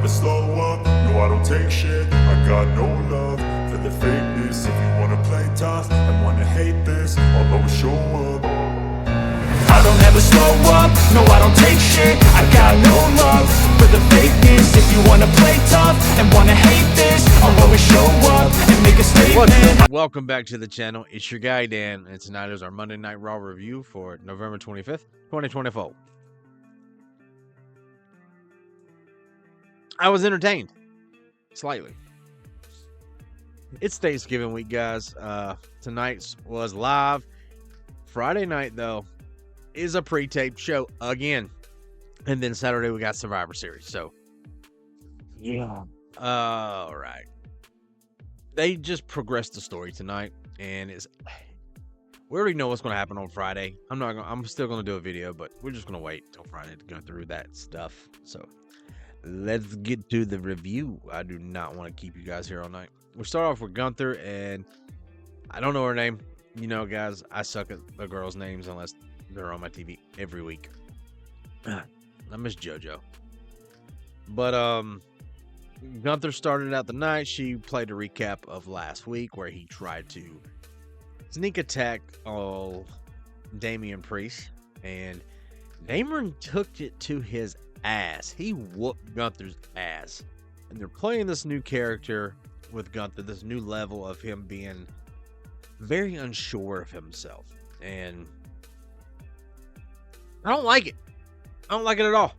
never slow up, no I don't take shit. I got no love for the fakeness. If you wanna play tough and wanna hate this, I'll always show up. I don't ever slow up, no I don't take shit. I got no love for the fakeness. If you wanna play tough and wanna hate this, I'll always show up and make a statement. Welcome back to the channel. It's your guy Dan, and tonight is our Monday Night Raw review for November 25th, 2024. I was entertained. Slightly. It's Thanksgiving week, guys. Tonight's was live. Friday night, though, is a pre-taped show again. And then Saturday, we got Survivor Series. So, yeah. All right. They just progressed the story tonight. And we already know what's going to happen on Friday. I'm still going to do a video, but we're just going to wait till Friday to go through that stuff. So, let's get to the review. I do not want to keep you guys here all night. We'll start off with Gunther, and I don't know her name. You know, guys, I suck at the girls' names unless they're on my TV every week. I miss JoJo. But Gunther started out the night. She played a recap of last week where he tried to sneak attack Damian Priest, and Damian took it to his ass. He whooped Gunther's ass. And they're playing this new character with Gunther, this new level of him being very unsure of himself. And I don't like it. I don't like it at all.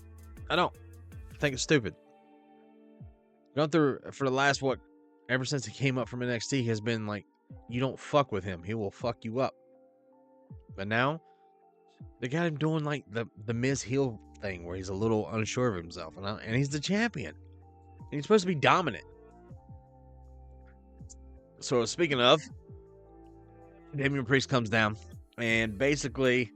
I don't. I think it's stupid. Gunther, for the last, ever since he came up from NXT, has been like, you don't fuck with him. He will fuck you up. But now, they got him doing like the Miz heel thing where he's a little unsure of himself. And he's the champion. And he's supposed to be dominant. So, speaking of, Damian Priest comes down. And basically,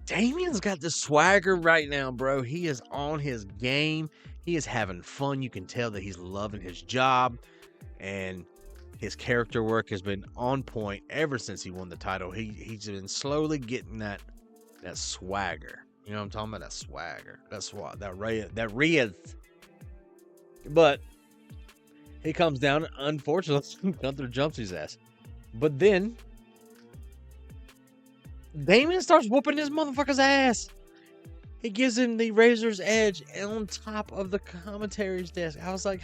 Damian's got the swagger right now, bro. He is on his game. He is having fun. You can tell that he's loving his job. And his character work has been on point ever since he won the title. He's been slowly getting that swagger. You know what I'm talking about? That swagger. That Rhea. But he comes down. Unfortunately, Gunther jumps his ass. But then Damian starts whooping this motherfucker's ass. He gives him the razor's edge on top of the commentary's desk. I was like,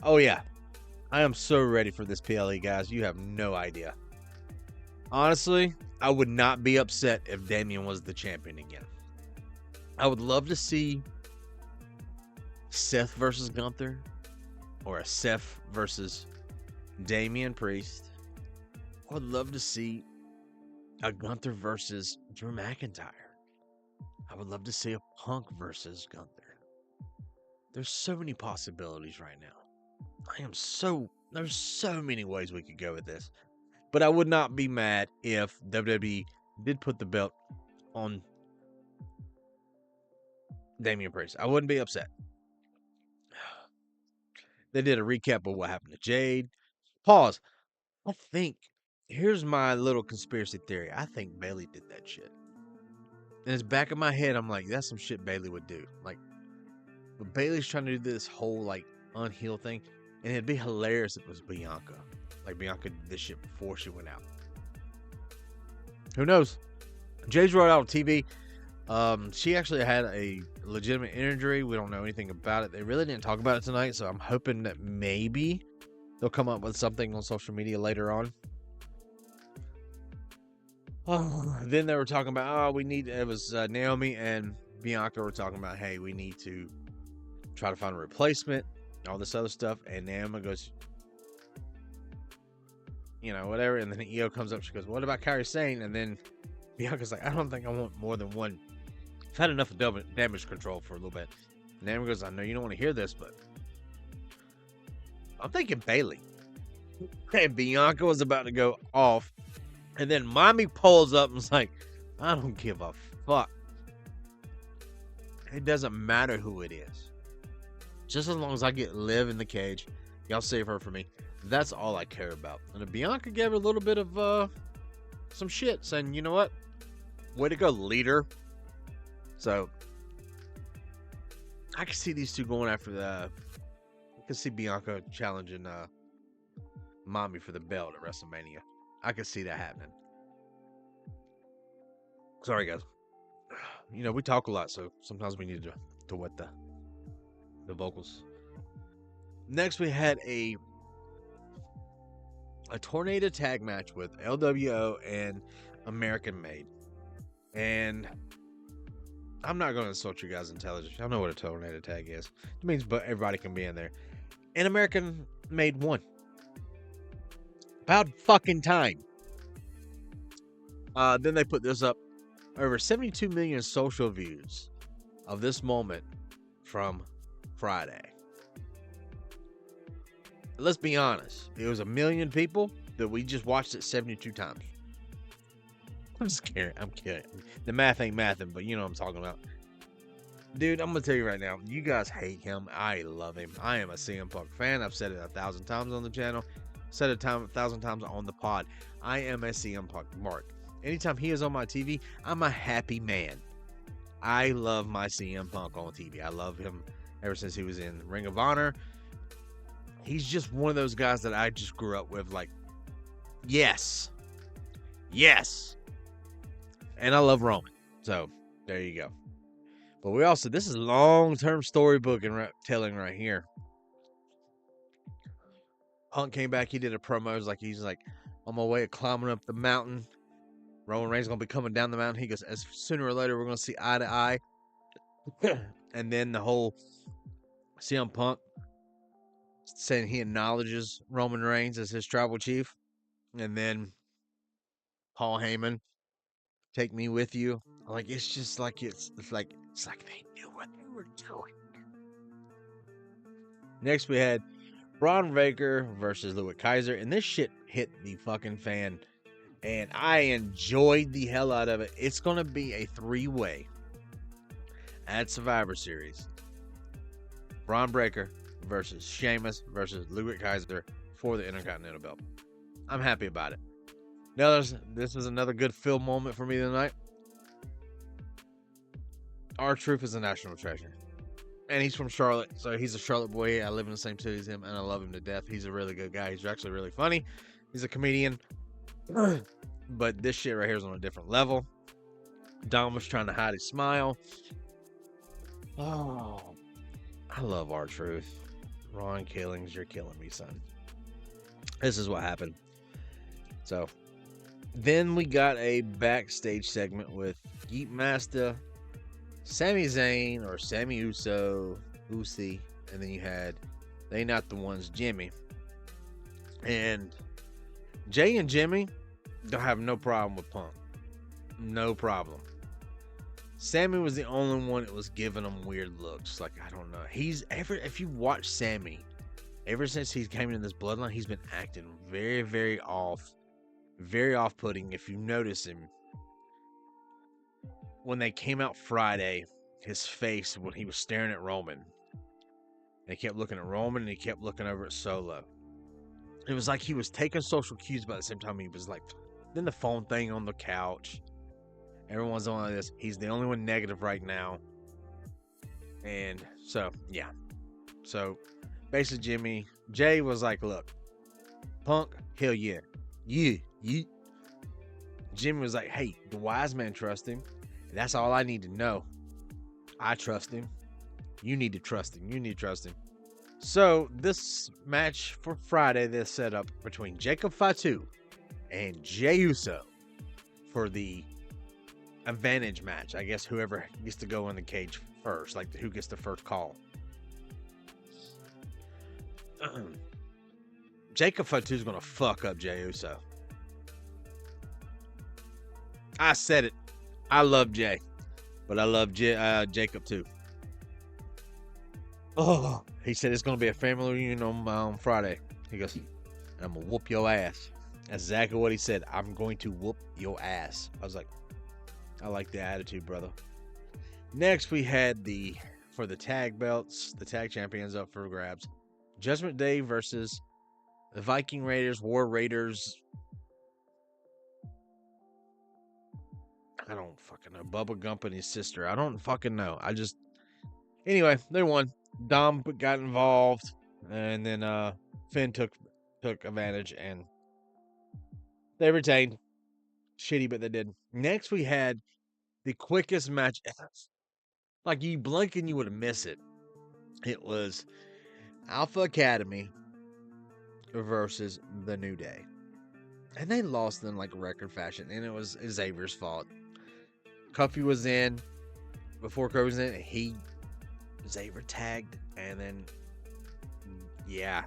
oh yeah. I am so ready for this PLE, guys. You have no idea. Honestly, I would not be upset if Damian was the champion again. I would love to see Seth versus Gunther, or a Seth versus Damian Priest. I would love to see a Gunther versus Drew McIntyre. I would love to see a Punk versus Gunther. There's so many possibilities right now. There's so many ways we could go with this. But I would not be mad if WWE did put the belt on Damian Priest. I wouldn't be upset. They did a recap of what happened to Jade. Pause. Here's my little conspiracy theory. I think Bayley did that shit. In the back of my head, I'm like, that's some shit Bayley would do. Like, but Bayley's trying to do this whole, like, unheal thing. And it'd be hilarious if it was Bianca. Like, Bianca did this shit before she went out. Who knows? Jay's brought out on TV. She actually had a legitimate injury. We don't know anything about it. They really didn't talk about it tonight, so I'm hoping that maybe they'll come up with something on social media later on. Then they were talking about, it was Naomi and Bianca were talking about, hey, we need to try to find a replacement, all this other stuff. And Naomi goes, whatever. And then Io comes up, she goes, what about Kairi Sane? And then Bianca's like, I don't think I want more than one. I've had enough of damage control for a little bit. And Naomi goes, I know you don't want to hear this, but I'm thinking Bayley. And Bianca was about to go off. And then Mommy pulls up and was like, I don't give a fuck. It doesn't matter who it is. Just as long as I get Liv in the cage, y'all save her for me. That's all I care about. And Bianca gave her a little bit of some shit, saying, you know what? Way to go, leader. So, I can see these two going after the. I can see Bianca challenging Mommy for the belt at WrestleMania. I can see that happening. Sorry, guys. You know, we talk a lot, so sometimes we need to wet the vocals. Next, we had a tornado tag match with LWO and American Made. And I'm not going to insult you guys' intelligence. Y'all know what a tornado tag is. It means but everybody can be in there. And American Made won. About fucking time. Then they put this up. Over 72 million social views of this moment from Friday. Let's be honest. It was 1 million people that we just watched it 72 times. I'm just kidding. I'm kidding. The math ain't mathing, but you know what I'm talking about. Dude, I'm going to tell you right now. You guys hate him. I love him. I am a CM Punk fan. I've said it 1,000 times on the channel. Said it 1,000 times on the pod. I am a CM Punk mark. Anytime he is on my TV, I'm a happy man. I love my CM Punk on TV. I love him ever since he was in Ring of Honor. He's just one of those guys that I just grew up with. Like, yes. Yes. And I love Roman. So, there you go. But we also, this is long-term storybook and telling right here. Punk came back. He did a promo. It was like, he's like, on my way of climbing up the mountain. Roman Reigns going to be coming down the mountain. He goes, as sooner or later, we're going to see eye to eye. And then the whole CM Punk saying he acknowledges Roman Reigns as his tribal chief. And then Paul Heyman, take me with you. Like, it's just like, it's like they knew what they were doing. Next, we had Braun Breaker versus Ludwig Kaiser. And this shit hit the fucking fan. And I enjoyed the hell out of it. It's going to be a 3-way at Survivor Series. Braun Breaker versus Sheamus versus Ludwig Kaiser for the Intercontinental Belt. I'm happy about it. Now, this is another good Phil moment for me tonight. R-Truth is a national treasure. And he's from Charlotte, so he's a Charlotte boy. I live in the same city as him, and I love him to death. He's a really good guy. He's actually really funny. He's a comedian. But this shit right here is on a different level. Dom was trying to hide his smile. Oh, I love R-Truth. Ron Killings, you're killing me, son. This is what happened. So, then we got a backstage segment with Geek Master, Sami Zayn, or Sami Uso, Usi, and then you had They Not the Ones, Jimmy. And Jay and Jimmy don't have no problem with Punk. No problem. Sammy was the only one that was giving him weird looks. Like, I don't know. If you watch Sammy, ever since he came into this bloodline, he's been acting very, very off. Very off-putting. If you notice him, when they came out Friday, his face, when he was staring at Roman, and he kept looking at Roman, and he kept looking over at Solo. It was like he was taking social cues, but at the same time, he was like, then the phone thing on the couch. Everyone's on this. He's the only one negative right now. And so, yeah. So, basically, Jay was like, look, Punk, hell yeah. Yeah. Jimmy was like, hey, the wise man trusts him. That's all I need to know. I trust him. You need to trust him. You need to trust him. So, this match for Friday, they set up between Jacob Fatu and Jey Uso for the advantage match. I guess whoever gets to go in the cage first, like who gets the first call. Jacob Fatu's gonna fuck up Jey Uso. I said it. I love Jay, but I love Jacob too. Oh, he said it's gonna be a family reunion on Friday. He goes, I'm gonna whoop your ass. That's exactly what he said. I'm going to whoop your ass. I was like, I like the attitude, brother. Next, we had for the tag belts, the tag champions up for grabs. Judgment Day versus the Viking Raiders, War Raiders. I don't fucking know. Bubba Gump and his sister. I don't fucking know. Anyway, they won. Dom got involved, and then Finn took advantage, and they retained. Shitty, but they did. Next, we had the quickest match ever. Like, you blink and you would miss it. It was Alpha Academy versus the New Day. And they lost in like record fashion, and it was Xavier's fault. Kofi was in. Before Kofi was in, Xavier tagged, and then yeah,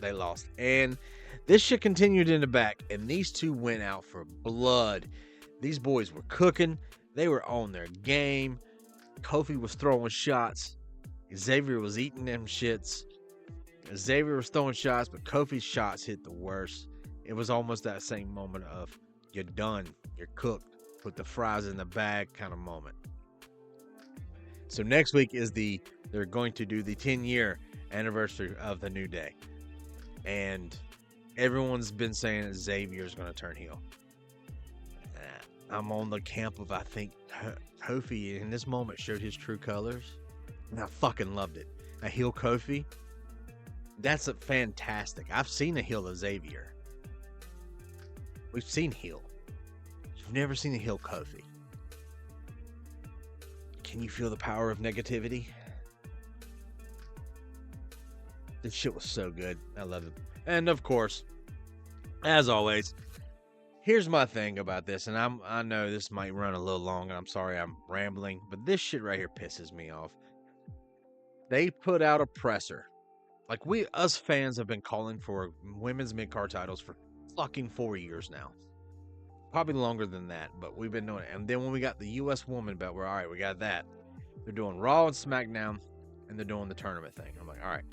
they lost. And this shit continued in the back, and these two went out for blood. These boys were cooking. They were on their game. Kofi was throwing shots. Xavier was eating them shits. Xavier was throwing shots, but Kofi's shots hit the worst. It was almost that same moment of, you're done, you're cooked, put the fries in the bag kind of moment. So next week is they're going to do the 10-year anniversary of the New Day. And everyone's been saying that Xavier's going to turn heel. I'm on the camp of, I think Kofi in this moment showed his true colors. And I fucking loved it. A heel Kofi. That's fantastic. I've seen a heel of Xavier. We've seen heel. You've never seen a heel Kofi. Can you feel the power of negativity? This shit was so good. I love it. And of course, as always, here's my thing about this, and I know this might run a little long, and I'm sorry I'm rambling, but this shit right here pisses me off. They put out a presser. Like, us fans have been calling for women's mid-card titles for fucking 4 years now. Probably longer than that, but we've been doing it. And then when we got the U.S. woman belt, we're all right, we got that. They're doing Raw and SmackDown, and they're doing the tournament thing. I'm like, all right.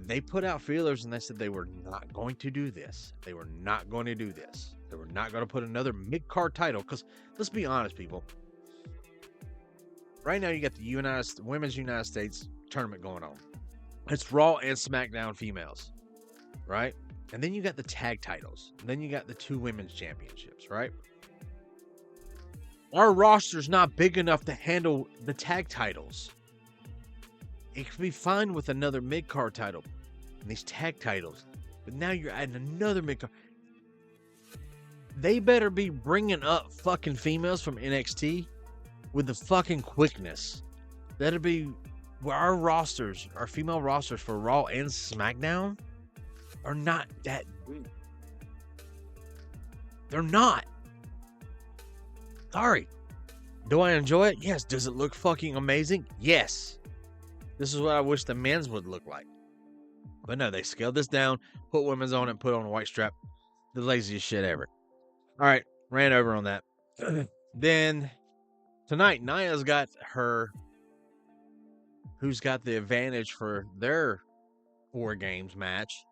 They put out feelers, and they said they were not going to do this. They were not going to do this. They were not going to put another mid-card title, because let's be honest, people. Right now, you got the Women's United States tournament going on. It's Raw and SmackDown females, right? And then you got the tag titles. And then you got the 2 women's championships, right? Our roster's not big enough to handle the tag titles. It could be fine with another mid-card title and these tag titles. But now you're adding another mid-card. They better be bringing up fucking females from NXT with the fucking quickness. That'll be where our female rosters for Raw and SmackDown are not that good. They're not. Sorry. Do I enjoy it? Yes. Does it look fucking amazing? Yes. This is what I wish the men's would look like. But no, they scaled this down, put women's on it, put on a white strap. The laziest shit ever. All right. Ran over on that. Then tonight, Nia's got who's got the advantage for their 4 games match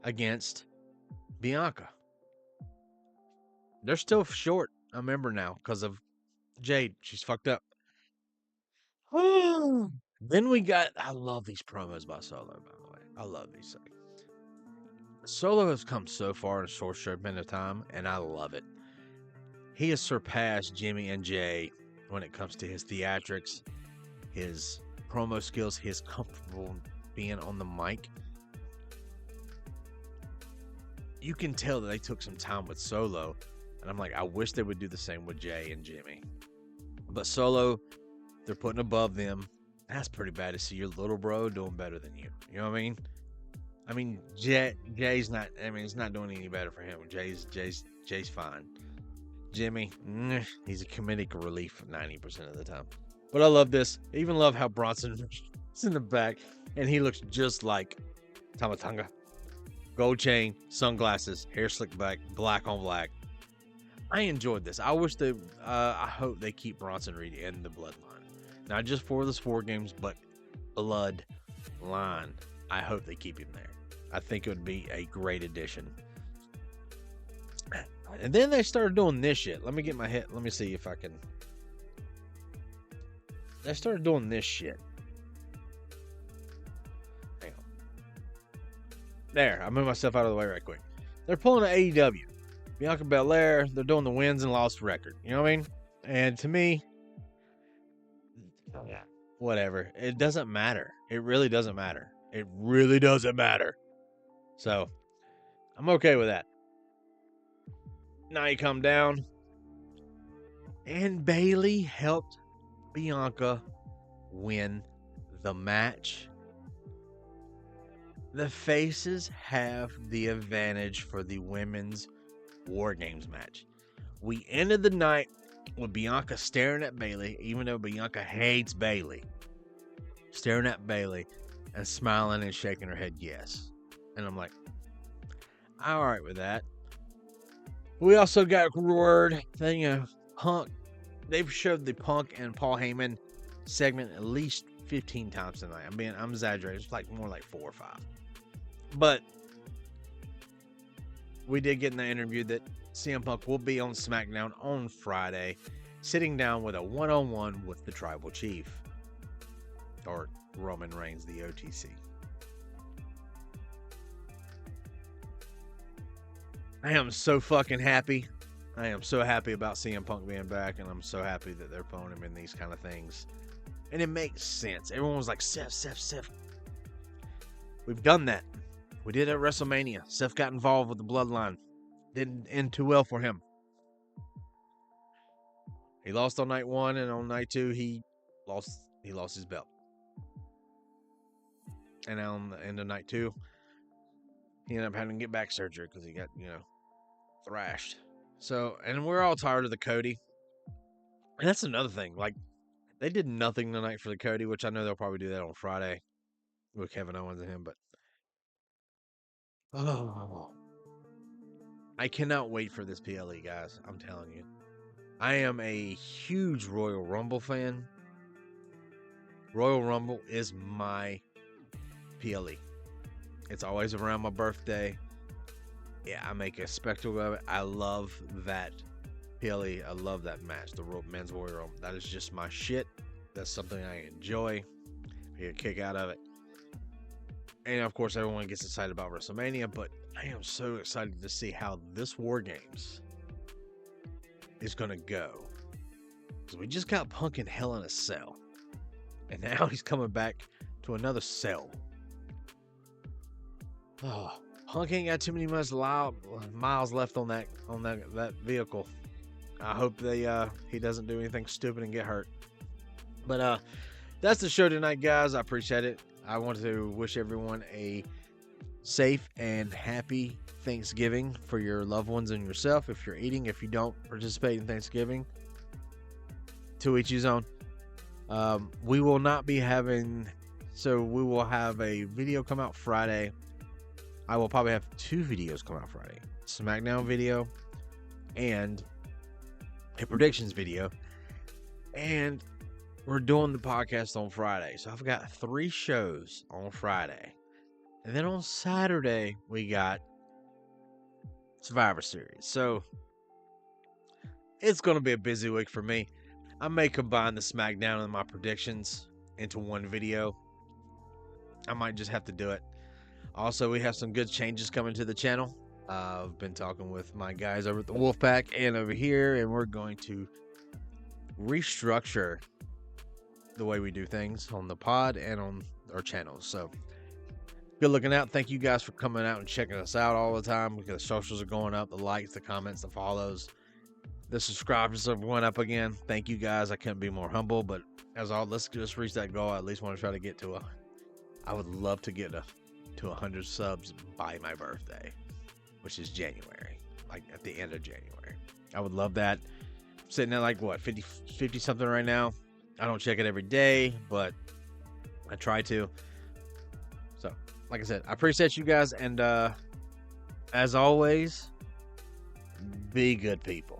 against Bianca. They're still short, I remember now, because of Jade. She's fucked up. Then we got, I love these promos by Solo, by the way. I love these things. Solo has come so far in a short amount of time, and I love it. He has surpassed Jimmy and Jay when it comes to his theatrics, his promo skills, his comfortable being on the mic. You can tell that they took some time with Solo, and I'm like, I wish they would do the same with Jay and Jimmy. But Solo, they're putting above them. That's pretty bad to see your little bro doing better than you. You know what I mean? I mean, Jay's not. I mean, it's not doing any better for him. Jay's fine. Jimmy, he's a comedic relief 90% of the time. But I love this. I even love how Bronson is in the back, and he looks just like Tama Tonga. Gold chain, sunglasses, hair slicked back, black on black. I enjoyed this. I wish I hope they keep Bronson Reed in the bloodline. Not just for this 4 games, but bloodline. I hope they keep him there. I think it would be a great addition. And then they started doing this shit. Let me get my head. Let me see if I can. They started doing this shit. Hang on. There. I moved myself out of the way right quick. They're pulling an AEW. Bianca Belair. They're doing the wins and loss record. You know what I mean? And to me, whatever. It doesn't matter. It really doesn't matter. It really doesn't matter. So, I'm okay with that. Now you come down, and Bayley helped Bianca win the match. The faces have the advantage for the women's War Games match. We ended the night with Bianca staring at Bayley, even though Bianca hates Bayley. Staring at Bayley and smiling and shaking her head yes. And I'm like, I'm alright with that. We also got word that, Punk, they've showed the Punk and Paul Heyman segment at least 15 times tonight. I'm exaggerating. It's like more like 4 or 5. But we did get in the interview that CM Punk will be on SmackDown on Friday, sitting down with a one-on-one with the Tribal Chief, or Roman Reigns, the OTC. I am so fucking happy. I am so happy about CM Punk being back, and I'm so happy that they're pulling him in these kind of things. And it makes sense. Everyone was like, Seth. We've done that. We did it at WrestleMania. Seth got involved with the bloodline. Didn't end too well for him. He lost on night 1, and on night 2, he lost his belt. And on the end of night 2, he ended up having to get back surgery because he got, thrashed. So, and we're all tired of the Cody. And that's another thing. Like, they did nothing tonight for the Cody, which I know they'll probably do that on Friday with Kevin Owens and him, but I cannot wait for this PLE, guys. I'm telling you. I am a huge Royal Rumble fan. Royal Rumble is my PLE. It's always around my birthday. Yeah, I make a spectacle of it. I love that PLE. I love that match, the men's Royal Rumble. That is just my shit. That's something I enjoy. I get a kick out of it. And of course, everyone gets excited about WrestleMania, but I am so excited to see how this War Games is going to go. Because we just got Punk in Hell in a Cell. And now he's coming back to another cell. Oh, Punk ain't got too many miles left on that vehicle. I hope he doesn't do anything stupid and get hurt. But that's the show tonight, guys. I appreciate it. I want to wish everyone a safe and happy Thanksgiving for your loved ones and yourself. If you're eating, if you don't participate in Thanksgiving, to each his own. We will not be having, so we will have a video come out Friday. I will probably have 2 videos come out Friday. SmackDown video and a predictions video. And we're doing the podcast on Friday. So I've got 3 shows on Friday. And then on Saturday, we got Survivor Series. So it's going to be a busy week for me. I may combine the SmackDown and my predictions into one video. I might just have to do it. Also, we have some good changes coming to the channel. I've been talking with my guys over at the Wolfpack and over here, and we're going to restructure the way we do things on the pod and on our channels. So good looking out. Thank you guys for coming out and checking us out all the time, because the socials are going up, the likes, the comments, the follows, the subscribers are going up again. Thank you guys. I couldn't be more humble, but let's just reach that goal. I at least want to try to get to I would love to get to 100 subs by my birthday, which is January, like at the end of January. I would love that. I'm sitting at like 50 something right now. I don't check it every day, but I try to. So, like I said, I appreciate you guys, and as always, be good people.